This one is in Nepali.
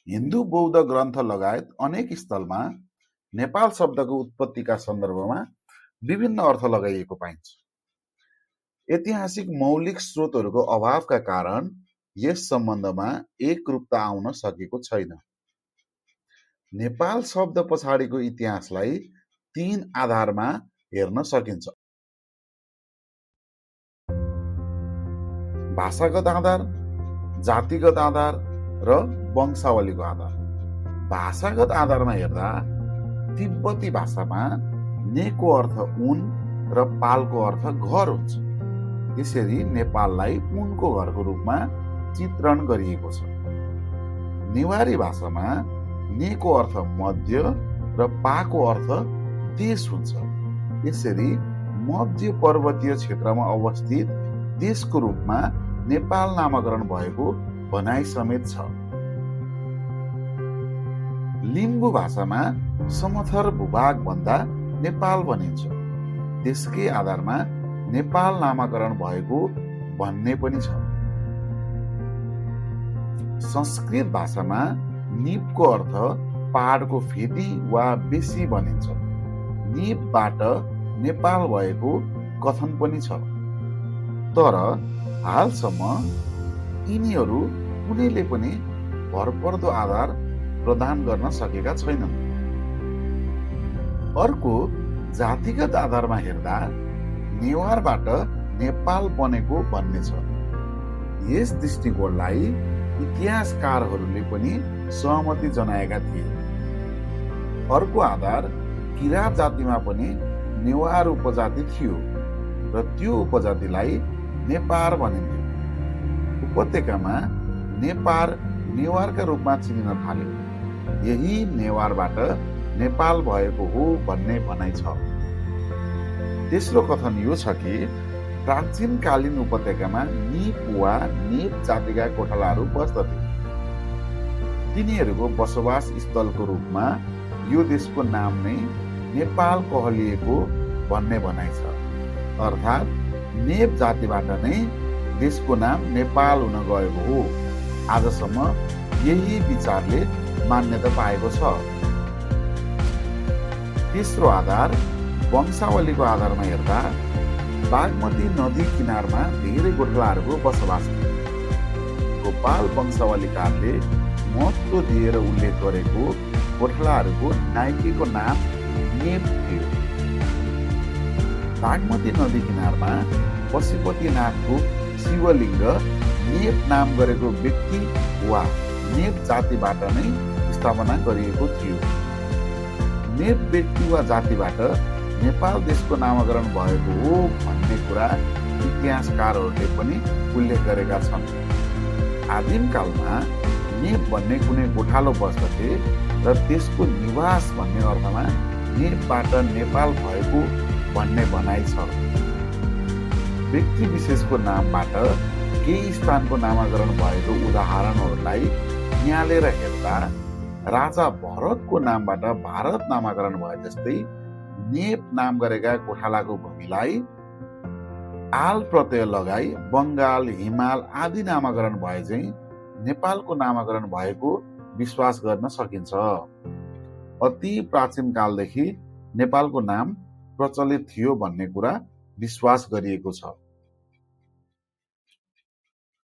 हिन्दू बौद्ध ग्रन्थ लगायत अनेक स्थलमा नेपाल शब्दको उत्पत्तिका सन्दर्भमा विभिन्न अर्थ लगाइएको पाइन्छ। ऐतिहासिक मौलिक स्रोतहरूको अभावका कारण यस सम्बन्धमा एकरूपता आउन सकेको छैन। नेपाल शब्द पछाडिको इतिहासलाई 3 आधारमा हेर्न सकिन्छ: भाषागत आधार, जातिगत आधार र वंशावलीको आधार। भाषागत आधारमा हेर्दा तिब्बती भाषामा नेको अर्थ ऊन र पालको अर्थ घर हुन्छ। यसरी नेपाललाई ऊनको घरको रूपमा चित्रण गरिएको छ। नेवारी भाषामा नेको अर्थ मध्य र पाको अर्थ देश हुन्छ। यसरी मध्य पर्वतीय क्षेत्रमा अवस्थित देशको रूपमा नेपाल नामकरण भएको भनाइ समेत छ। लिम्बू भाषामा समथर भूभाग भन्दा नेपाल भनिन्छ। त्यसकै आधारमा नेपाल नामकरण भएको भन्ने पनि छ। संस्कृत भाषामा निपको अर्थ पहाडको फेदी वा बेसी भनिन्छ। निपबाट नेपाल भएको कथन पनि छ। तर हालसम्म यिनीहरू कुनैले पनि भरपर्दो आधार प्रदान गर्न सकेका छैनन्। अर्को जातिगत आधारमा हेर्दा नेवारबाट नेपाल बनेको भन्ने छ। यस दृष्टिकोणलाई इतिहासकारहरूले पनि सहमति जनाएका थिए। अर्को आधार किराँत जातिमा पनि नेवार उपजाति थियो र त्यो उपजातिलाई नेपार भनिन्थ्यो। उपत्यकामा नेपार नेवारका रूपमा चिनिन थाल्यो। यही नेवारबाट नेपाल भएको हो भन्ने भनाइ छ। तेस्रो कथन यो छ कि प्राचीनकालीन उपत्यकामा निप वा नेप जातिका गोठालाहरू बस्दथे। तिनीहरूको बसोबास स्थलको रूपमा यो देशको नाम नै नेपाल कहलिएको भन्ने भनाइ छ। अर्थात् नेप जातिबाट नै देशको नाम नेपाल हुन गएको हो। आजसम्म यही विचारले मान्यता पाएको छ। तेस्रो आधार वंशावलीको आधारमा हेर्दा बागमती नदी किनारमा धेरै गोठालाहरूको बसोबास थियो। गोपाल वंशावलीकारले महत्त्व दिएर उल्लेख गरेको गोठालाहरूको नायकीको नाम नेप थियो। बागमती नदी किनारमा पशुपतिनाथको शिवलिङ्ग नेप नाम गरेको व्यक्ति वा नेप जातिबाट नै स्थापना गरिएको थियो। नेप व्यक्ति वा जातिबाट नेपाल देशको नामकरण भएको हो भन्ने कुरा इतिहासकारहरूले पनि उल्लेख गरेका छन्। आदिमकालमा नेप भन्ने कुनै गोठालो बस्दथे र त्यसको निवास भन्ने अर्थमा नेपबाट नेपाल भएको भन्ने भनाइ छ। व्यक्ति विशेषको नामबाट केही स्थानको नामकरण भएको उदाहरणहरूलाई निहालेर हेर्दा राजा भरतको नामबाट भारत नामकरण भए जस्तै नेप नाम गरेका गोठालाको भूमिलाई आल प्रत्यय लगाई बङ्गाल, हिमाल आदि नामकरण भए चाहिँ नेपालको नामकरण भएको विश्वास गर्न सकिन्छ। अति प्राचीन कालदेखि नेपालको नाम प्रचलित थियो भन्ने कुरा विश्वास गरिएको छ।